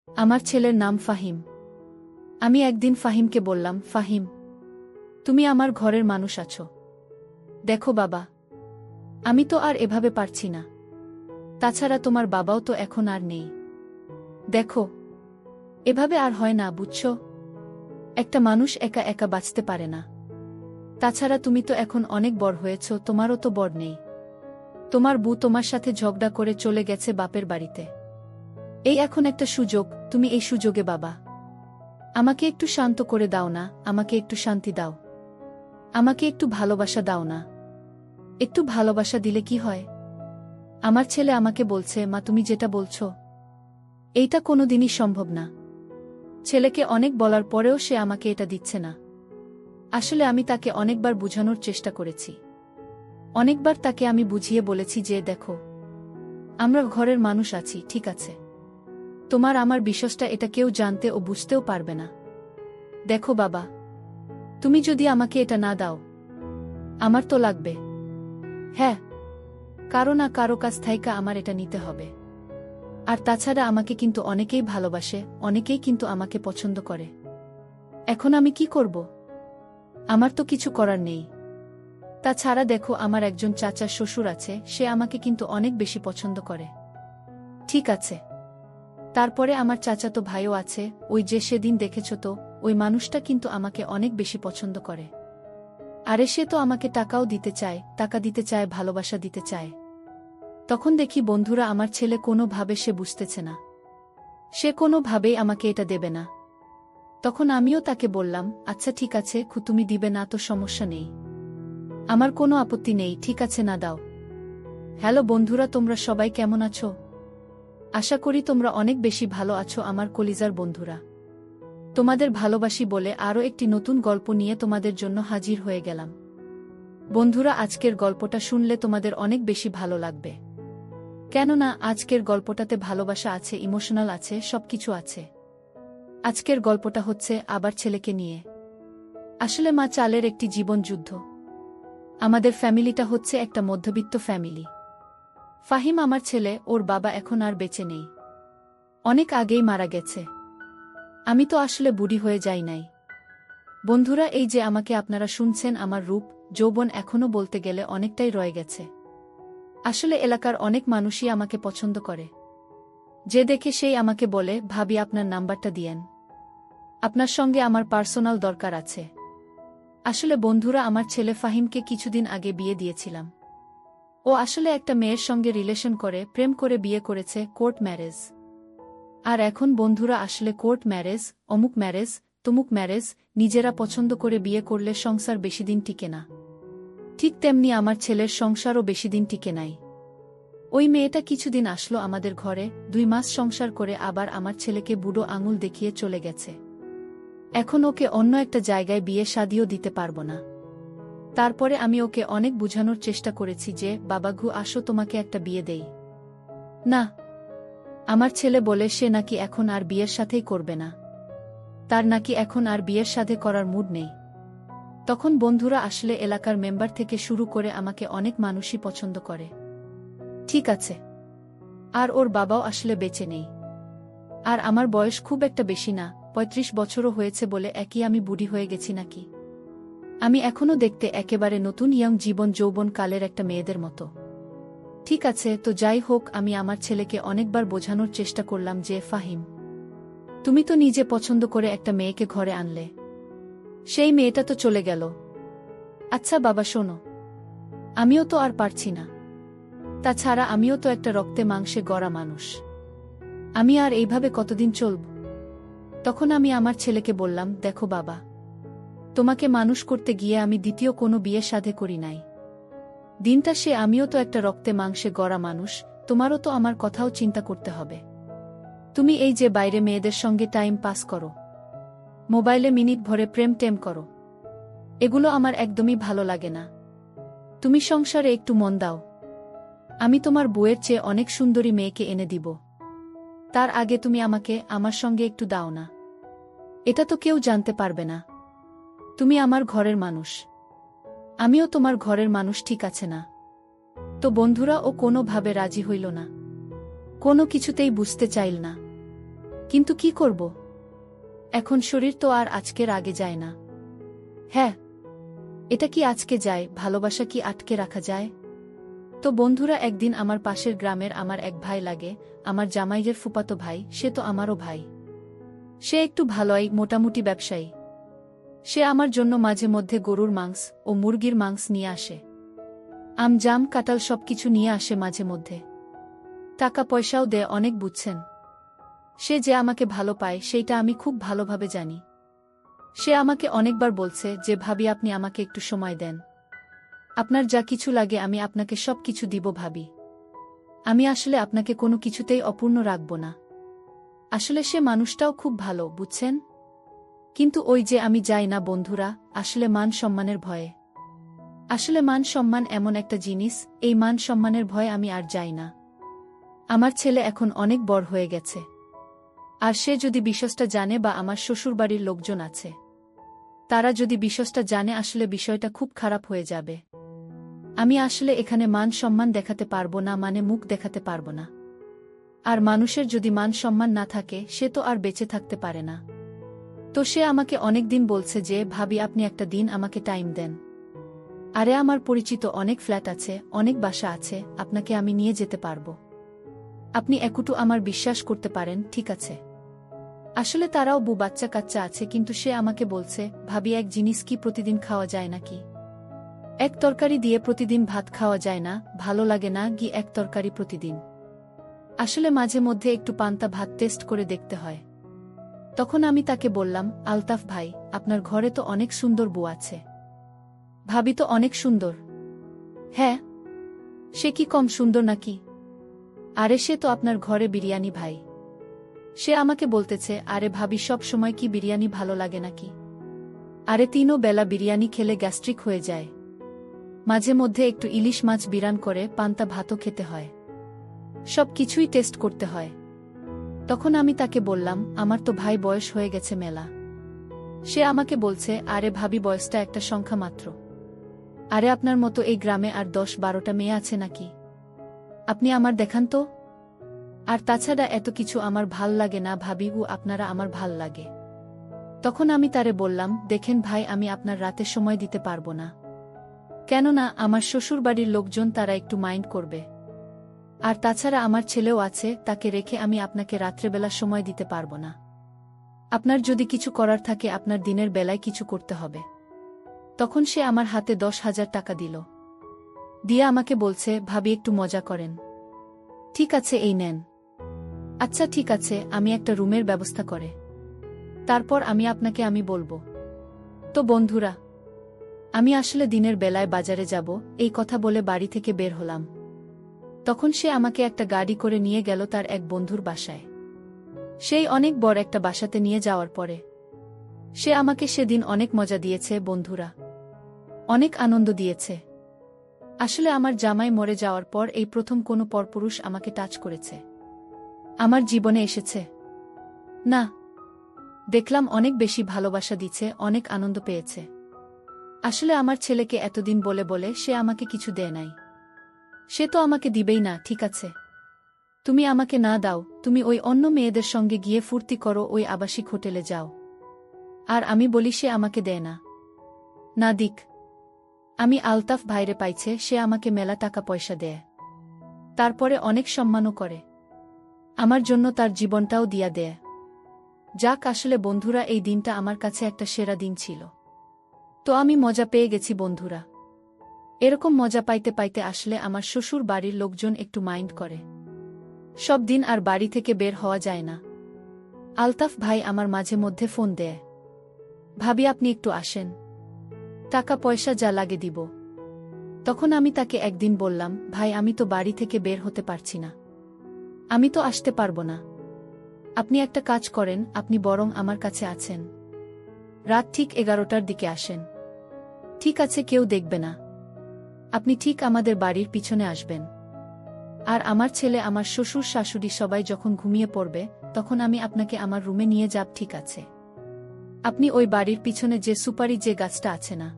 আমার ছেলের নাম ফাহিম। আমি একদিন ফাহিমকে বললাম, ফাহিম, তুমি আমার ঘরের মানুষ আছো। দেখো বাবা, আমি তো আর এভাবে পারছি না। তাছাড়া তোমার বাবাও তো এখন আর নেই। দেখো, এভাবে আর হয় না, বুঝছো? একটা মানুষ একা একা বাঁচতে পারে না। তাছাড়া তুমি তো এখন অনেক বড় হয়েছ, তোমারও তো বড় নেই। তোমার বউ তোমার সাথে ঝগড়া করে চলে গেছে বাপের বাড়িতে। এই এখন একটা সুযোগ, তুমি এই সুযোগে বাবা, আমাকে একটু শান্ত করে দাও না, আমাকে একটু শান্তি দাও। আমাকে একটু ভালোবাসা দাও না। একটু ভালোবাসা দিলে কি হয়? আমার ছেলে আমাকে বলছে, মা তুমি যেটা বলছো এইটা কোনোদিনই সম্ভব না। ছেলেকে অনেক বলার পরেও সে আমাকে এটা দিচ্ছে না। আসলে আমি তাকে অনেকবার বুঝানোর চেষ্টা করেছি। অনেকবার তাকে আমি বুঝিয়ে বলেছি যে দেখো, আমরা ঘরের মানুষ আছি, ঠিক আছে? তোমার আমার বিশ্বাসটা এটা কেউ জানতে ও বুঝতেও পারবে না। দেখো বাবা, তুমি যদি আমাকে এটা না দাও, আমার তো লাগবে। হ্যাঁ, কারো না কারো কাছ থেকে আমার এটা নিতে হবে। আর তাছাড়া আমাকে কিন্তু অনেকেই ভালোবাসে, অনেকেই কিন্তু আমাকে পছন্দ করে। এখন আমি কি করব? আমার তো কিছু করার নেই। তাছাড়া দেখো, আমার একজন চাচা শ্বশুর আছে, সে আমাকে কিন্তু অনেক বেশি পছন্দ করে। ঠিক আছে, তারপরে আমার চাচাতো ভাইও আছে, ওই যে সেদিন দেখেছ তো, ওই মানুষটা কিন্তু আমাকে অনেক বেশি পছন্দ করে। আরে সে তো আমাকে টাকাও দিতে চায়, টাকা দিতে চায়, ভালোবাসা দিতে চায়। তখন দেখি বন্ধুরা, আমার ছেলে কোনোভাবে সে বুঝতেছে না, সে কোনোভাবেই আমাকে এটা দেবে না। তখন আমিও তাকে বললাম, আচ্ছা ঠিক আছে, তুমি দিবে না তো সমস্যা নেই, আমার কোনো আপত্তি নেই, ঠিক আছে, না দাও। হ্যালো বন্ধুরা, তোমরা সবাই কেমন আছো? আশা করি তোমরা অনেক বেশি ভালো আছো আমার কলিজার বন্ধুরা। তোমাদের ভালোবাসি বলে আরও একটি নতুন গল্প নিয়ে তোমাদের জন্য হাজির হয়ে গেলাম। বন্ধুরা, আজকের গল্পটা শুনলে তোমাদের অনেক বেশি ভালো লাগবে। কেননা আজকের গল্পটাতে ভালোবাসা আছে, ইমোশনাল আছে, সবকিছু আছে। আজকের গল্পটা হচ্ছে আবার ছেলেকে নিয়ে। আসলে মা চালের একটি জীবন যুদ্ধ। আমাদের ফ্যামিলিটা হচ্ছে একটা মধ্যবিত্ত ফ্যামিলি। ফাহিম আমার ছেলে, ওর বাবা এখন আর বেঁচে নেই, অনেক আগেই মারা গেছে। আমি তো আসলে বুড়ি হয়ে যাই নাই। বন্ধুরা, এই যে আমাকে আপনারা শুনছেন, আমার রূপ যৌবন এখনও বলতে গেলে অনেকটাই রয়ে গেছে। আসলে এলাকার অনেক মানুষই আমাকে পছন্দ করে। যে দেখে সেই আমাকে বলে, ভাবি আপনার নাম্বারটা দিয়েন, আপনার সঙ্গে আমার পার্সোনাল দরকার আছে। আসলে বন্ধুরা, আমার ছেলে ফাহিমকে কিছুদিন আগে বিয়ে দিয়েছিলাম। ও আসলে একটা মেয়ের সঙ্গে রিলেশন করে, প্রেম করে বিয়ে করেছে, কোর্ট ম্যারেজ। আর এখন বন্ধুরা, আসলে কোর্ট ম্যারেজ, অমুক ম্যারেজ, তমুক ম্যারেজ, নিজেরা পছন্দ করে বিয়ে করলে সংসার বেশিদিন টিকে না। ঠিক তেমনি আমার ছেলের সংসারও বেশিদিন টিকে নাই। ওই মেয়েটা কিছুদিন আসলো আমাদের ঘরে, 2 মাস সংসার করে আবার আমার ছেলেকে বুড়ো আঙুল দেখিয়ে চলে গেছে। এখন ওকে অন্য একটা জায়গায় বিয়ে শাদিও দিতে পারবো না। তারপরে আমি ওকে অনেক বুঝানোর চেষ্টা করেছি যে, বাবা ঘু, আসো তোমাকে একটা বিয়ে দেই। না, আমার ছেলে বলে সে নাকি এখন আর বিয়ের সাথেই করবে না, তার নাকি এখন আর বিয়ের সাথে করার মুড নেই। তখন বন্ধুরা, আসলে এলাকার মেম্বার থেকে শুরু করে আমাকে অনেক মানুষই পছন্দ করে। ঠিক আছে, আর ওর বাবাও আসলে বেঁচে নেই। আর আমার বয়স খুব একটা বেশি না, 35 বছরও হয়েছে বলে একই আমি বুড়ি হয়ে গেছি নাকি? আমি এখনও দেখতে একেবারে নতুন ইয়ং জীবন যৌবন কালের একটা মেয়েদের মতো। ঠিক আছে, তো যাই হোক, আমি আমার ছেলেকে অনেকবার বোঝানোর চেষ্টা করলাম যে, ফাহিম, তুমি তো নিজে পছন্দ করে একটা মেয়েকে ঘরে আনলে, সেই মেয়েটা তো চলে গেল। আচ্ছা বাবা শোনো, আমিও তো আর পারছি না। তাছাড়া আমিও তো একটা রক্তে মাংসে গড়া মানুষ। আমি আর এইভাবে কতদিন চলব? তখন আমি আমার ছেলেকে বললাম, দেখো বাবা, তোমাকে মানুষ করতে গিয়ে আমি দ্বিতীয় কোনো বিয়ে সাধে করি নাই। দিনটা সে আমিও তো একটা রক্তে মাংসে গড়া মানুষ, তোমারও তো আমার কথাও চিন্তা করতে হবে। তুমি এই যে বাইরে মেয়েদের সঙ্গে টাইম পাস করো, মোবাইলে মিনিট ভরে প্রেম টেম করো, এগুলো আমার একদমই ভালো লাগে না। তুমি সংসারে একটু মন দাও। আমি তোমার বউয়ের চেয়ে অনেক সুন্দরী মেয়েকে এনে দিব। তার আগে তুমি আমাকে আমার সঙ্গে একটু দাও না। এটা তো কেউ জানতে পারবে না। তুমি আমার ঘরের মানুষ, আমিও তোমার ঘরের মানুষ, ঠিক আছে না? তো বন্ধুরা, ও কোনোভাবে রাজি হইল না, কোনো কিছুতেই বুঝতে চাইল না। কিন্তু কি করব? এখন শরীর তো আর আজকের আগে যায় না। হ্যাঁ, এটা কি আজকে যায়? ভালোবাসা কি আটকে রাখা যায়? তো বন্ধুরা, একদিন আমার পাশের গ্রামের আমার এক ভাই লাগে, আমার জামাইয়ের ফুপাতো ভাই, সে তো আমারও ভাই। সে একটু ভালোই মোটামুটি ব্যবসায়ী। সে আমার জন্য মাঝে মধ্যে গরুর মাংস ও মুরগির মাংস নিয়ে আসে। আম জাম কাঁঠাল সবকিছু নিয়ে আসে মাঝে মধ্যে। টাকা পয়সাও দেয় অনেক, বুঝছেন? সে যে আমাকে ভালো পায় সেইটা আমি খুব ভালোভাবে জানি। সে আমাকে অনেকবার বলছে যে ভাবি, আপনি আমাকে একটু সময় দেন। আপনার যা কিছু লাগে আমি আপনাকে সব কিছু দিব ভাবি। আমি আসলে আপনাকে কোনো কিছুতেই অপূর্ণ রাখব না। আসলে সে মানুষটাও খুব ভালো, বুঝছেন? কিন্তু ওই যে আমি যাই না বন্ধুরা, আসলে মান সম্মানের ভয়ে। আসলে মান সম্মান এমন একটা জিনিস, এই মান সম্মানের ভয়ে আমি আর যাই না। আমার ছেলে এখন অনেক বড় হয়ে গেছে। আর সে যদি বিষয়টা জানে বা আমার শ্বশুরবাড়ির লোকজন আছে, তারা যদি বিষয়টা জানে, আসলে বিষয়টা খুব খারাপ হয়ে যাবে। আমি আসলে এখানে মান সম্মান দেখাতে পারবো না, মানে মুখ দেখাতে পারবো না। আর মানুষের যদি মান সম্মান না থাকে, সে তো আর বেঁচে থাকতে পারে না। তো সে আমাকে অনেকদিন বলছে যে ভাবি, আপনি একটা দিন আমাকে টাইম দেন। আরে আমার পরিচিত অনেক ফ্ল্যাট আছে, অনেক বাসা আছে, আপনাকে আমি নিয়ে যেতে পারবো। আপনি একটু আমার বিশ্বাস করতে পারেন, ঠিক আছে? আসলে তারাও বাচ্চা কাচ্চা আছে, কিন্তু সে আমাকে বলছে ভাবি, এক জিনিস কি প্রতিদিন খাওয়া যায় নাকি? এক তরকারি দিয়ে প্রতিদিন ভাত খাওয়া যায় না? ভালো লাগে না কি এক তরকারি প্রতিদিন? আসলে মাঝে মধ্যে একটু পান্তা ভাত টেস্ট করে দেখতে হয়। তখন আমি তাকে বললাম, আলতাফ ভাই, আপনার ঘরে তো অনেক সুন্দর বউ আছে। ভাবি তো অনেক সুন্দর। হ্যাঁ, সে কি কম সুন্দর নাকি? আরে সে তো আপনার ঘরে বিরিয়ানি ভাই। সে আমাকে বলতেছে, আরে ভাবি, সব সময় কি বিরিয়ানি ভালো লাগে নাকি? আরে 3 বেলা বিরিয়ানি খেলে গ্যাস্ট্রিক হয়ে যায়। মাঝে মধ্যে একটু ইলিশ মাছ বিরান করে পান্তা ভাতও খেতে হয়। সব কিছুই টেস্ট করতে হয়। তখন আমি তাকে বললাম, আমার তো ভাই বয়স হয়ে গেছে মেলা। সে আমাকে বলছে, আরে ভাবি, বয়সটা একটা সংখ্যা মাত্র। আরে আপনার মতো এই গ্রামে আর 10-12টা মেয়ে আছে নাকি? আপনি আমার দেখান তো। আর তাছাড়া এত কিছু আমার ভাল লাগে না ভাবি, আপনারা আমার ভাল লাগে। তখন আমি তারে বললাম, দেখেন ভাই, আমি আপনার রাতে সময় দিতে পারবো না। কেননা আমার শ্বশুরবাড়ির লোকজন, তারা একটু মাইন্ড করবে। আর তাছাড়া আমার ছেলেও আছে, তাকে রেখে আমি আপনাকে রাত্রেবেলা সময় দিতে পারবো না। আপনার যদি কিছু করার থাকে, আপনার দিনের বেলায় কিছু করতে হবে। তখন সে আমার হাতে 10,000 টাকা দিল। দিয়ে আমাকে বলছে, ভাবি একটু মজা করেন। ঠিক আছে, এই নেন। আচ্ছা ঠিক আছে, আমি একটা রুমের ব্যবস্থা করে তারপর আমি বলবো। তো বন্ধুরা, আমি আসলে দিনের বেলায় বাজারে যাব, এই কথা বলে বাড়ি থেকে বের হলাম। তখন সে আমাকে একটা গাড়ি করে নিয়ে গেল তার এক বন্ধুর বাসায়। সেই অনেক বড় একটা বাসাতে নিয়ে যাওয়ার পরে সে আমাকে সেদিন অনেক মজা দিয়েছে বন্ধুরা, অনেক আনন্দ দিয়েছে। আসলে আমার জামাই মরে যাওয়ার পর এই প্রথম কোনো পরপুরুষ আমাকে টাচ করেছে, আমার জীবনে এসেছে। না, দেখলাম অনেক বেশি ভালোবাসা দিচ্ছে, অনেক আনন্দ পেয়েছে। আসলে আমার ছেলেকে এতদিন বলে বলে সে আমাকে কিছু দেয় নাই। সে তো আমাকে দিবেই না, ঠিক আছে? তুমি আমাকে না দাও, তুমি ওই অন্য মেয়েদের সঙ্গে গিয়ে ফুর্তি করো, ওই আবাসিক হোটেলে যাও। আর আমি বলি সে আমাকে দেয় না। না দিক। আমি আলতাফ ভাইরে পাইছে, সে আমাকে মেলা টাকা পয়সা দেয়, তারপরে অনেক সম্মানও করে। আমার জন্য তার জীবনটাও দিয়া দেয়। যাক, আসলে বন্ধুরা, এই দিনটা আমার কাছে একটা সেরা দিন ছিল। তো আমি মজা পেয়ে গেছি বন্ধুরা। এরকম মজা পাইতে পাইতে আসলে আমার শ্বশুর বাড়ির লোকজন একটু মাইন্ড করে। সব দিন আর বাড়ি থেকে বের হওয়া যায় না। আলতাফ ভাই আমার মাঝে মধ্যে ফোন দেয়, ভাবি আপনি একটু আসেন, টাকা পয়সা যা লাগে দিব। তখন আমি তাকে একদিন বললাম, ভাই আমি তো বাড়ি থেকে বের হতে পারছি না, আমি তো আসতে পারবো না। আপনি একটা কাজ করেন, আপনি বরং আমার কাছে আছেন, রাত ঠিক 11টার দিকে আসেন। ঠিক আছে, কেউ দেখবে না। আপনি ঠিক আমাদের বাড়ির পিছনে আসবেন। আর আমার ছেলে, আমার শ্বশুর শাশুড়ি সবাই যখন ঘুমিয়ে পড়বে, তখন আমি আপনাকে আমার রুমে নিয়ে যাব, ঠিক আছে? আপনি ওই বাড়ির পিছনে যে সুপারি যে গাছটা আছে না,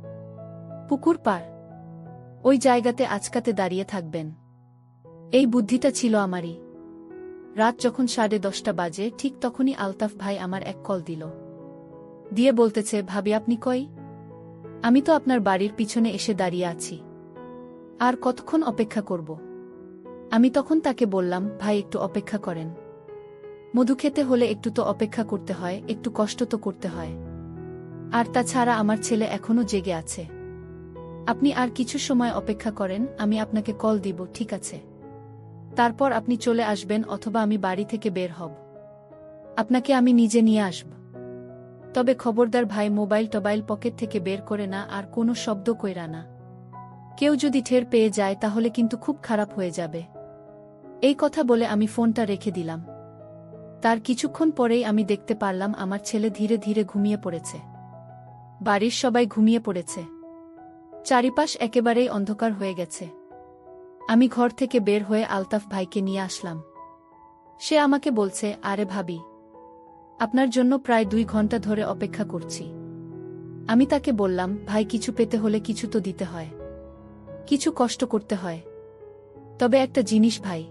পুকুর পার, ওই জায়গাতে আজকাতে দাঁড়িয়ে থাকবেন। এই বুদ্ধিটা ছিল আমারই। রাত যখন 10:30 বাজে ঠিক তখনই আলতাফ ভাই আমার এক কল দিল। দিয়ে বলতেছে, ভাবি আপনি কই? আমি তো আপনার বাড়ির পিছনে এসে দাঁড়িয়ে আছি। আর কতক্ষণ অপেক্ষা করব? আমি তখন তাকে বললাম, ভাই একটু অপেক্ষা করেন। মধু খেতে হলে একটু তো অপেক্ষা করতে হয়, একটু কষ্ট তো করতে হয়। আর তাছাড়া আমার ছেলে এখনো জেগে আছে। আপনি আর কিছু সময় অপেক্ষা করেন, আমি আপনাকে কল দিব, ঠিক আছে? তারপর আপনি চলে আসবেন অথবা আমি বাড়ি থেকে বের হব। আপনাকে আমি নিজে নিয়ে আসব। তবে খবরদার ভাই, মোবাইল টোবাইল পকেট থেকে বের করে না, আর কোনো শব্দ কইরা না। কেউ যদি টের পেয়ে যায় তাহলে কিন্তু খুব খারাপ হয়ে যাবে। এই কথা বলে আমি ফোনটা রেখে দিলাম। তার কিছুক্ষণ পরেই আমি দেখতে পারলাম আমার ছেলে ধীরে ধীরে ঘুমিয়ে পড়েছে। বাড়ির সবাই ঘুমিয়ে পড়েছে। চারিপাশ একেবারেই অন্ধকার হয়ে গেছে। আমি ঘর থেকে বের হয়ে আলতাফ ভাইকে নিয়ে আসলাম। সে আমাকে বলছে, আরে ভাবি, আপনার জন্য প্রায় 2 ঘন্টা ধরে অপেক্ষা করছি। আমি তাকে বললাম, ভাই কিছু পেতে হলে কিছু তো দিতে হয়, কিছু কষ্ট করতে হয়। তবে একটা জিনিস ভাই,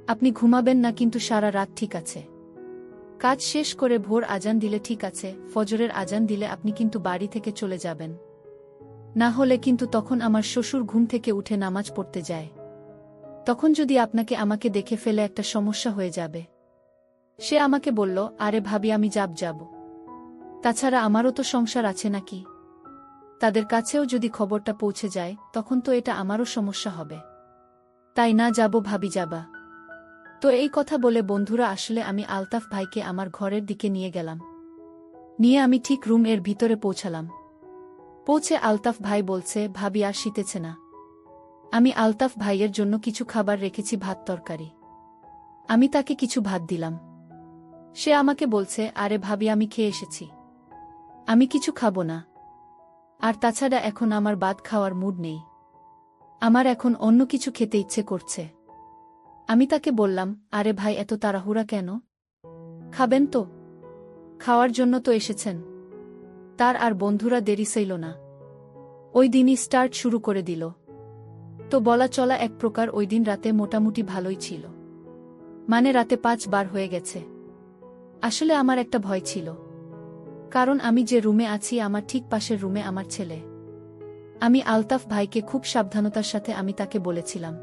আপনি ঘুমাবেন না কিন্তু সারা রাত, ঠিক আছে? কাজ শেষ করে ভোর আজান দিলে ঠিক আছে, ফজরের আজান দিলে আপনি কিন্তু বাড়ি থেকে চলে যাবেন। না হলে কিন্তু তখন আমার শ্বশুর ঘুম থেকে উঠে নামাজ পড়তে যায়। তখন যদি আপনাকে আমাকে দেখে ফেলে একটা সমস্যা হয়ে যাবে। সে আমাকে বলল, আরে ভাবি আমি যাব। তাছাড়া আমারও তো সংসার আছে নাকি? তাদের কাছেও যদি খবরটা পৌঁছে যায় তখন তো এটা আমারও সমস্যা হবে। তাই না যাব ভাবি, যাবা? তো এই কথা বলে বন্ধুরা আসলে আমি আলতাফ ভাইকে আমার ঘরের দিকে নিয়ে গেলাম। নিয়ে আমি ঠিক রুম এর ভিতরে পৌঁছালাম। পৌঁছে আলতাফ ভাই বলছে, ভাবি আর শীতেছে না। আমি আলতাফ ভাইয়ের জন্য কিছু খাবার রেখেছি, ভাত তরকারি। আমি তাকে কিছু ভাত দিলাম। সে আমাকে বলছে, আরে ভাবি আমি খেয়ে এসেছি, আমি কিছু খাবো না। আর তাছাড়া এখন আমার ভাত খাওয়ার মুড নেই, আমার এখন অন্য কিছু খেতে ইচ্ছে করছে। আমি তাকে বললাম, আরে ভাই এত তাড়াহুড়া কেন? খাবেন তো? খাওয়ার জন্য তো এসেছেন। তার আর বন্ধুরা দেরি সইল না, ওই দিনই স্টার্ট শুরু করে দিল। তো বলা চলা এক প্রকার ওই দিন রাতে মোটামুটি ভালোই ছিল। মানে রাতে 5 বার হয়ে গেছে। আসলে আমার একটা ভয় ছিল, কারণ আমি যে রুমে আছি আমার ঠিক পাশের রুমে আমার ছেলে। আমি আলতাফ ভাইকে খুব সাবধানতার সাথে আমি তাকে বলেছিলাম,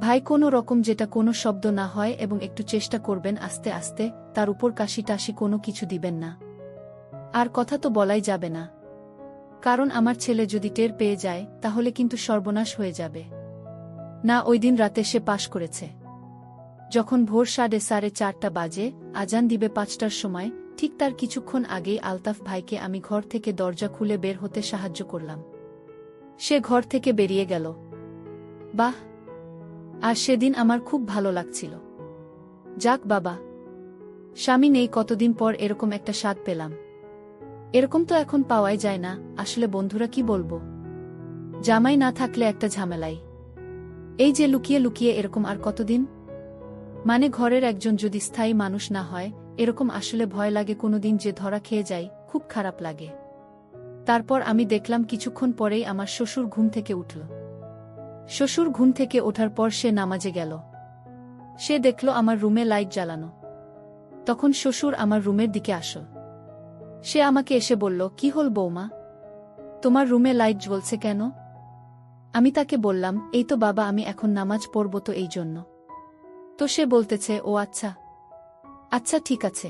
ভাই কোনো রকম যেটা কোনো শব্দ না হয় এবং একটু চেষ্টা করবেন আস্তে আস্তে, তার উপর কাশি টাশি কোনো কিছু দিবেন না। আর কথা তো বলাই যাবে না, কারণ আমার ছেলে যদি টের পেয়ে যায় তাহলে কিন্তু সর্বনাশ হয়ে যাবে। না, ওই দিন রাতে সে পাশ করেছে। যখন ভোর 4:30 বাজে, আজান দিবে 5টার সময়, ঠিক তার কিছুক্ষণ আগেই আলতাফ ভাইকে আমি ঘর থেকে দরজা খুলে বের হতে সাহায্য করলাম। সে ঘর থেকে বেরিয়ে গেল। বাহ! আর সেদিন আমার খুব ভালো লাগছিল। যাক বাবা, স্বামী নেই, কতদিন পর এরকম একটা স্বাদ পেলাম। এরকম তো এখন পাওয়াই যায় না। আসলে বন্ধুরা কি বলবো, জামাই না থাকলে একটা ঝামেলাই। এই যে লুকিয়ে লুকিয়ে এরকম আর কতদিন? মানে ঘরের একজন যদি স্থায়ী মানুষ না হয়, এরকম আসলে ভয় লাগে কোনোদিন যে ধরা খেয়ে যাই, খুব খারাপ লাগে। তারপর আমি দেখলাম কিছুক্ষণ পরেই আমার শ্বশুর ঘুম থেকে উঠল। শ্বশুর ঘুম থেকে ওঠার পর সে নামাজে গেল। সে দেখল আমার রুমে লাইট জ্বালানো। তখন শ্বশুর আমার রুমের দিকে আসল। সে আমাকে এসে বলল, কি হল বৌমা, তোমার রুমে লাইট জ্বলছে কেন? আমি তাকে বললাম, এই তো বাবা আমি এখন নামাজ পড়ব তো এই জন্য। তো সে বলতেছে, ও আচ্ছা আচ্ছা ঠিক আছে।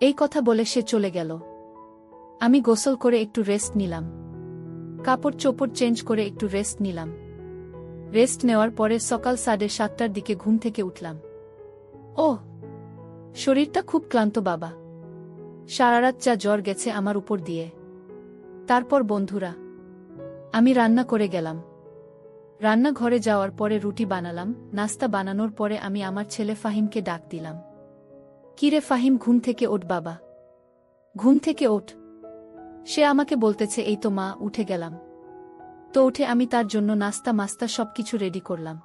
এই কথা বলে সে চলে গেল। আমি গোসল করে একটু রেস্ট নিলাম, কাপড় চোপড় চেঞ্জ করে একটু রেস্ট নিলাম। রেস্ট নেওয়ার পরে সকাল 7:30টার দিকে ঘুম থেকে উঠলাম। ওহ, শরীরটা খুব ক্লান্ত বাবা, সারারাত যা জ্বর গেছে আমার উপর দিয়ে। তারপর বন্ধুরা, আমি রান্না করে গেলাম। রান্নাঘরে যাওয়ার পরে রুটি বানালাম। নাস্তা বানানোর পরে আমি আমার ছেলে ফাহিমকে ডাক দিলাম। কিরে ফাহিম, ঘুম থেকে ওঠ বাবা, ঘুম থেকে ওঠ। সে আমাকে বলতেছে, এই তো মা, উঠে গেলাম। তো উঠে আমি তার জন্য নাস্তা মাস্তা সবকিছু রেডি করলাম,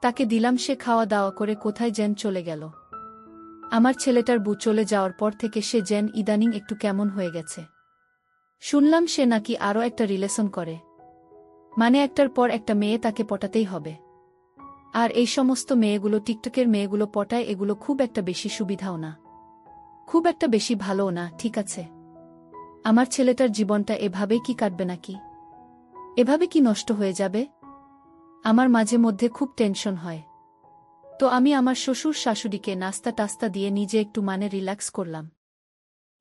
তাকে দিলাম। সে খাওয়া দাওয়া করে কোথায় যেন চলে গেল। আমার ছেলেটার বউ চলে যাওয়ার পর থেকে সে যেন ইদানিং একটু কেমন হয়ে গেছে। শুনলাম সে নাকি আরও একটা রিলেশন করে, মানে একটার পর একটা মেয়ে তাকে পটাতেই হবে। আর এই সমস্ত মেয়েগুলো টিকটকের মেয়েগুলো পটায়, এগুলো খুব একটা বেশি সুবিধাও না, খুব একটা বেশি ভালোও না, ঠিক আছে? আমার ছেলেটার জীবনটা এভাবেই কি কাটবে নাকি? এভাবে কি নষ্ট হয়ে যাবে? আমার মাঝে মধ্যে খুব টেনশন হয়। তো আমি আমার শ্বশুর শাশুড়িকে নাস্তা টাস্তা দিয়ে নিজে একটু রিল্যাক্স করলাম।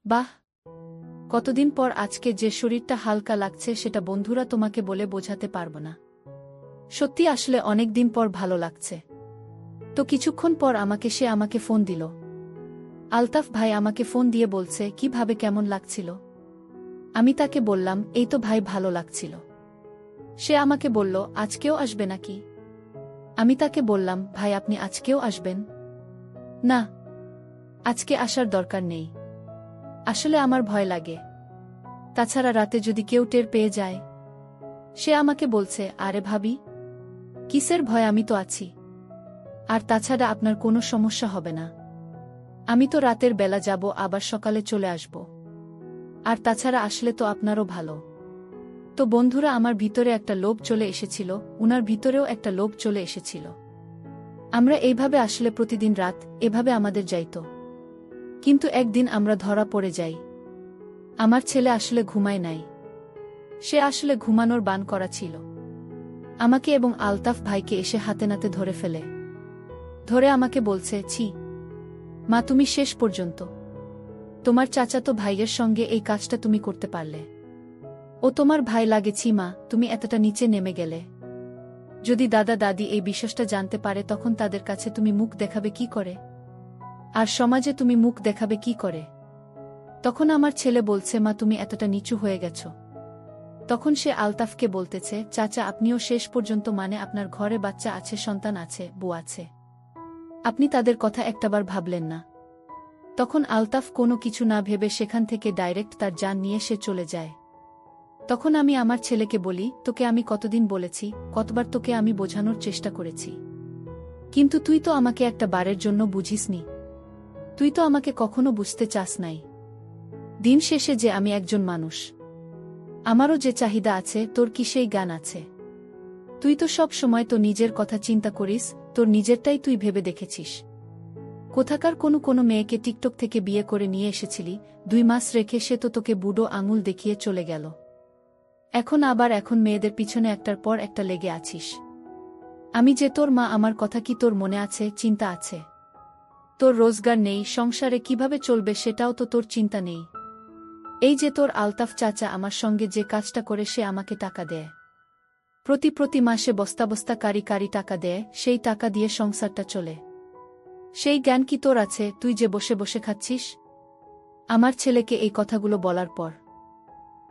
বাহ, কতদিন পর আজকে যে শরীরটা হালকা লাগছে সেটা বন্ধুরা তোমাকে বলে বোঝাতে পারব না। সত্যি আসলে অনেক দিন পর ভালো লাগছে। তো কিছুক্ষণ পর সে আমাকে ফোন দিল। আলতাফ ভাই আমাকে ফোন দিয়ে বলছে কিভাবে কেমন লাগছিল। আমি তাকে বললাম এই তো ভাই ভালো লাগছিল। সে আমাকে বলল আজকেও আসবে নাকি? আমি তাকে বললাম ভাই আপনি আজকেও আসবেন? না, আজকে আসার দরকার নেই, আসলে আমার ভয় লাগে। তাছাড়া রাতে যদি কেউ টের পেয়ে যায়। সে আমাকে বলছে আরে ভাবি, কিসের ভয়, আমি তো আছি। আর তাছাড়া আপনার কোনো সমস্যা হবে না। আমি তো রাতের বেলা যাব, আবার সকালে চলে আসব। আর তাছাড়া আসলে তো আপনারও ভালো। তো বন্ধুরা, আমার ভিতরে একটা লোভ চলে এসেছিল, উনার ভিতরেও একটা লোভ চলে এসেছিল। আমরা এইভাবে আসলে প্রতিদিন রাত এভাবে আমাদের যাইত। কিন্তু একদিন আমরা ধরা পড়ে যাই। আমার ছেলে আসলে ঘুমায় নাই, সে আসলে ঘুমানোর বান করা ছিল। আমাকে এবং আলতাফ ভাইকে এসে হাতে নাতে ধরে ফেলে, ধরে আমাকে বলছে ছি মা, তুমি শেষ পর্যন্ত তোমার চাচাতো ভাইয়ের সঙ্গে এই কাজটা তুমি করতে পারলে। ও তোমার ভাই লাগে, ছি মা, তুমি এতটা নিচে নেমে গেলে। যদি দাদা দাদি এই বিষয়টা জানতে পারে তখন তাদের কাছে তুমি মুখ দেখাবে কি করে? আর সমাজে তুমি মুখ দেখাবে কি করে? তখন আমার ছেলে বলছে মা, তুমি এতটা নিচু হয়ে গেছ। তখন সে আলতাফকে বলতেছে চাচা, আপনিও শেষ পর্যন্ত আপনার ঘরে বাচ্চা আছে, সন্তান আছে, বউ আছে, আপনি তাদের কথা একটাবার ভাবলেন না। তখন আলতাফ কোনো কিছু না ভেবে সেখান থেকে ডাইরেক্ট তার জান নিয়ে সে চলে যায়। তখন আমি আমার ছেলেকে বলি, তোকে আমি কতদিন বলেছি, কতবার তোকে আমি বোঝানোর চেষ্টা করেছি, কিন্তু তুই তো আমাকে একটা বারের জন্য বুঝিসনি। তুই তো আমাকে কখনো বুঝতে চাস নাই। দিন শেষে যে আমি একজন মানুষ, আমারও যে চাহিদা আছে, তোর কি সেই জ্ঞান আছে? তুই তো সব সময় তো নিজের কথা চিন্তা করিস, তোর নিজেরটাই তুই ভেবে দেখেছিস। কোথাকার কোনো মেয়েকে টিকটক থেকে বিয়ে করে নিয়ে এসেছিলি, 2 মাস রেখে সে তো তোকে বুড়ো আঙুল দেখিয়ে চলে গেল। এখন মেয়েদের পিছনে একটার পর একটা লেগে আছিস। আমি যে তোর মা, আমার কথা কি তোর মনে আছে, চিন্তা আছে? তোর রোজগার নেই, সংসারে কিভাবে চলবে সেটাও তো তোর চিন্তা নেই। এই যে তোর আলতাফ চাচা আমার সঙ্গে যে কাজটা করে, সে আমাকে টাকা দেয়, প্রতি মাসে বস্তা বস্তা কারি টাকা দেয়, সেই টাকা দিয়ে সংসারটা চলে। সেই জ্ঞান কি তোর আছে, তুই যে বসে বসে খাচ্ছিস? আমার ছেলেকে এই কথাগুলো বলার পর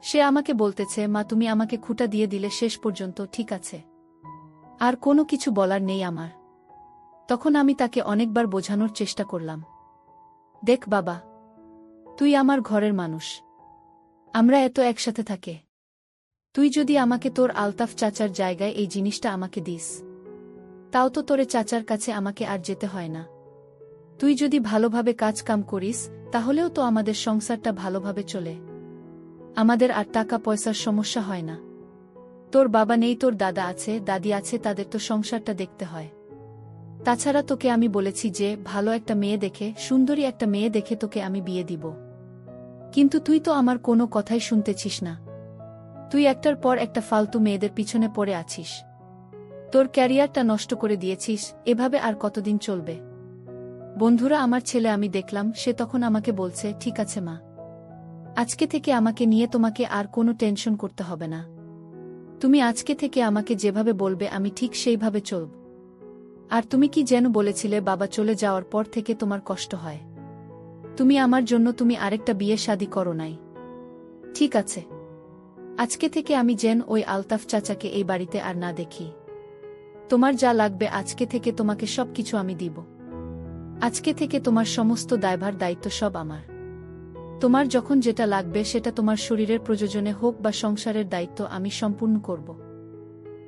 সে আমাকে বলতেছে মা, তুমি আমাকে খুঁটা দিয়ে দিলে শেষ পর্যন্ত, ঠিক আছে, আর কোনো কিছু বলার নেই আমার। তখন আমি তাকে অনেকবার বোঝানোর চেষ্টা করলাম, দেখ বাবা, তুই আমার ঘরের মানুষ, আমরা এত একসাথে থাকে। তুই যদি আমাকে তোর আলতাফ চাচার জায়গায় এই জিনিসটা আমাকে দিস, তাও তো তোরে চাচার কাছে আমাকে আর যেতে হয় না। তুই যদি ভালোভাবে কাজ কাম করিস তাহলেও তো আমাদের সংসারটা ভালোভাবে চলে, আমাদের আর টাকা পয়সার সমস্যা হয় না। তোর বাবা নেই, তোর দাদা আছে, দাদি আছে, তাদের তো সংসারটা দেখতে হয়। তাছাড়া তোকে আমি বলেছি যে ভালো একটা মেয়ে দেখে, সুন্দরী একটা মেয়ে দেখে তোকে আমি বিয়ে দিব, কিন্তু তুই তো আমার কোনো কথাই শুনতেছিস না। তুই একটার পর একটা ফালতু মেয়েদের পিছনে পড়ে আছিস, তোর ক্যারিয়ারটা নষ্ট করে দিয়েছিস। এভাবে আর কতদিন চলবে? বন্ধুরা, আমার ছেলে, আমি দেখলাম সে তখন আমাকে বলছে ঠিক আছে মা, আজকে থেকে আমাকে নিয়ে তোমাকে আর কোনো টেনশন করতে হবে না। তুমি আজকে থেকে আমাকে যেভাবে বলবে আমি ঠিক সেইভাবে চলব। আর তুমি কি যেন বলেছিলে, বাবা চলে যাওয়ার পর থেকে তোমার কষ্ট হয়, তুমি আমার জন্য তুমি আরেকটা বিয়ে শাদী করো নাই। ঠিক আছে, আজকে থেকে আমি যেন ওই আলতাফ চাচাকে এই বাড়িতে আর না দেখি। তোমার যা লাগবে আজকে থেকে তোমাকে সব কিছু আমি দিব। আজকে থেকে তোমার সমস্ত দায়ভার দায়িত্ব সব আমার। তোমার যখন যেটা লাগবে সেটা তোমার শরীরের প্রয়োজনে হোক বা সংসারের দায়িত্ব আমি সম্পূর্ণ করব।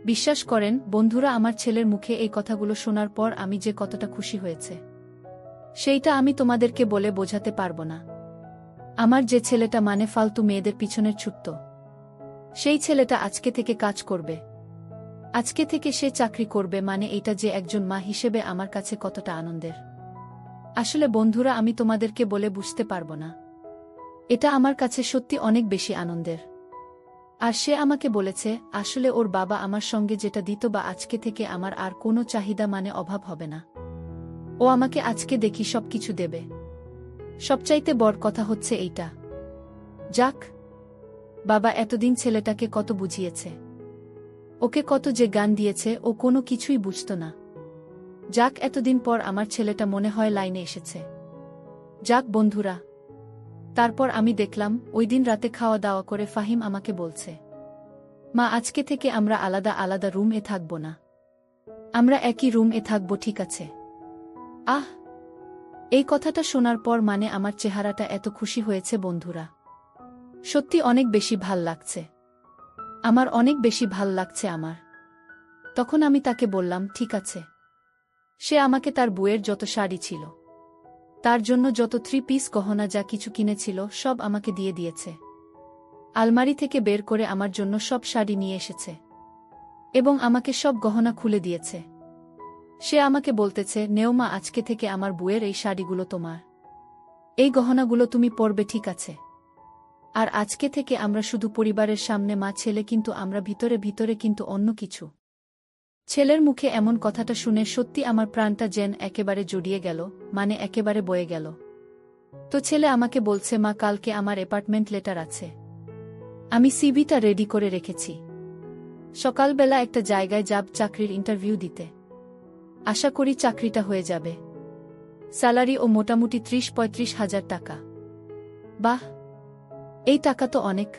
বিশ্বাস করেন বন্ধুরা, আমার ছেলের মুখে এই কথাগুলো শোনার পর আমি যে কতটা খুশি হয়েছে সেইটা আমি তোমাদেরকে বলে বোঝাতে পারবো না। আমার যে ছেলেটা ফালতু মেয়েদের পিছনে ছুটত, সেই ছেলেটা আজকে থেকে কাজ করবে, আজকে থেকে সে চাকরি করবে, মানে এটা যে একজন মা হিসেবে আমার কাছে কতটা আনন্দের। আসলে বন্ধুরা, আমি তোমাদেরকে বলে বুঝতে পারবো না। এটা আমার কাছে সত্যি অনেক বেশি আনন্দের। আর সে আমাকে বলেছে আসলে ওর বাবা আমার সঙ্গে যেটা দিত বা আজকে থেকে আমার আর কোনো চাহিদা মানে অভাব হবে না। ও আমাকে আজকে দেখি সবকিছু দেবে। সবচাইতে বড় কথা হচ্ছে এইটা, যাক, বাবা এতদিন ছেলেটাকে কত বুঝিয়েছে, ওকে কত যে গান দিয়েছে, ও কোনো কিছুই বুঝত না। যাক, এতদিন পর আমার ছেলেটা মনে হয় লাইনে এসেছে। যাক বন্ধুরা, তারপর আমি দেখলাম ওইদিন রাতে খাওয়া দাওয়া করে ফাহিম আমাকে বলছে, মা আজকে থেকে আমরা আলাদা আলাদা রুম এ থাকব না, আমরা একই রুম এ থাকব, ঠিক আছে? আহ, এই কথাটা শোনার পর মানে আমার চেহারাটা এত খুশি হয়েছে বন্ধুরা, সত্যি অনেক বেশি ভাল লাগছে। আমার অনেক বেশি ভাল লাগছে আমার। তখন আমি তাকে বললাম ঠিক আছে। সে আমাকে তার বউয়ের যত শাড়ি ছিল, তার জন্য যত 3 পিস গহনা যা কিছু কিনেছিল সব আমাকে দিয়ে দিয়েছে। আলমারি থেকে বের করে আমার জন্য সব শাড়ি নিয়ে এসেছে এবং আমাকে সব গহনা খুলে দিয়েছে। সে আমাকে বলতেছে, নেও মা, আজকে থেকে আমার বউয়ের এই শাড়িগুলো তোমার, এই গহনাগুলো তুমি পরবে, ঠিক আছে? আর আজকে থেকে আমরা শুধু পরিবারের সামনে মা ছেলে, কিন্তু আমরা ভিতরে ভিতরে কিন্তু অন্য কিছু। ছেলের মুখে এমন কথাটা শুনে সত্যি আমার প্রাণটা যেন একেবারে জড়িয়ে গেল, মানে একেবারে বয়ে গেল। তো ছেলে আমাকে বলছে, মা কালকে আমার অ্যাপার্টমেন্ট লেটার আছে, আমি সিভিটা রেডি করে রেখেছি। সকালবেলা একটা জায়গায় যাব চাকরির ইন্টারভিউ দিতে। আশা করি চাকরিটা হয়ে যাবে। স্যালারি ও মোটামুটি 30-35 হাজার টাকা। বাহ, এই টাকা তো অনেক।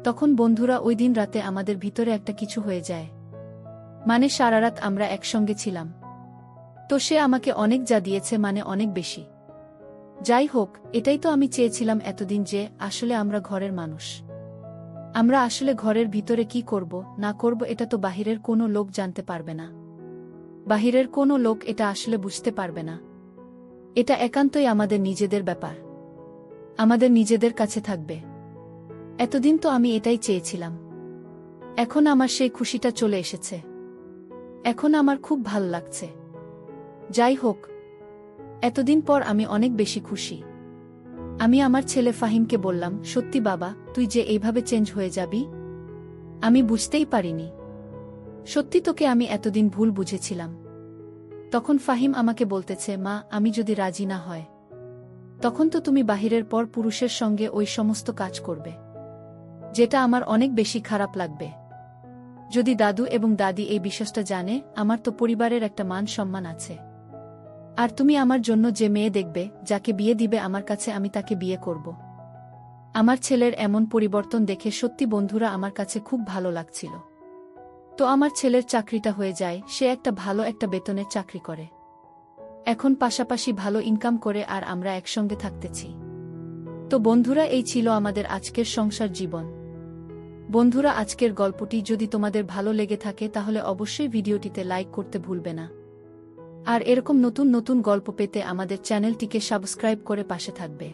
তখন বন্ধুরা ওই দিন রাতে আমাদের ভিতরে একটা কিছু হয়ে যায়, মানে সারা রাত আমরা একসঙ্গে ছিলাম। তো সে আমাকে অনেক যা দিয়েছে, মানে অনেক বেশি। যাই হোক, এটাই তো আমি চেয়েছিলাম এতদিন, যে আসলে আমরা ঘরের মানুষ। আমরা আসলে ঘরের ভিতরে কি করব না করব এটা তো বাহিরের কোনো লোক জানতে পারবে না। বাহিরের কোনো লোক এটা আসলে বুঝতে পারবে না। এটা একান্তই আমাদের নিজেদের ব্যাপার, আমাদের নিজেদের কাছে থাকবে। এতদিন তো আমি এটাই চেয়েছিলাম। এখন আমার সেই খুশিটা চলে এসেছে। এখন আমার খুব ভাল লাগছে। যাই হোক, এতদিন পর আমি অনেক বেশি খুশি। আমি আমার ছেলে ফাহিমকে বললাম, সত্যি বাবা, তুই যে এইভাবে চেঞ্জ হয়ে যাবি আমি বুঝতেই পারিনি। সত্যি তোকে আমি এতদিন ভুল বুঝেছিলাম। তখন ফাহিম আমাকে বলতেছে, মা আমি যদি রাজি না হয়, তখন তো তুমি বাহিরের পর পুরুষের সঙ্গে ওই সমস্ত কাজ করবে, যেটা আমার অনেক বেশি খারাপ লাগবে। যদি দাদু এবং দাদি এই বিষয়টা জানে, আমার তো পরিবারের একটা মান সম্মান আছে। আর তুমি আমার জন্য যে মেয়ে দেখবে, যাকে বিয়ে দিবে আমার কাছে, আমি তাকে বিয়ে করব। আমার ছেলের এমন পরিবর্তন দেখে সত্যি বন্ধুরা আমার কাছে খুব ভালো লাগছিল। তো আমার ছেলের চাকরিটা হয়ে যায়, সে একটা ভালো একটা বেতনের চাকরি করে, এখন পাশাপাশি ভালো ইনকাম করে, আর আমরা একসঙ্গে থাকতেছি। তো বন্ধুরা, এই ছিল আমাদের আজকের সংসার জীবন। বন্ধুরা, আজকের গল্পটি যদি তোমাদের ভালো লেগে থাকে তাহলে অবশ্যই ভিডিওটিতে লাইক করতে ভুলবে না। আর এরকম নতুন নতুন গল্প পেতে আমাদের চ্যানেলটিকে সাবস্ক্রাইব করে পাশে থাকবে।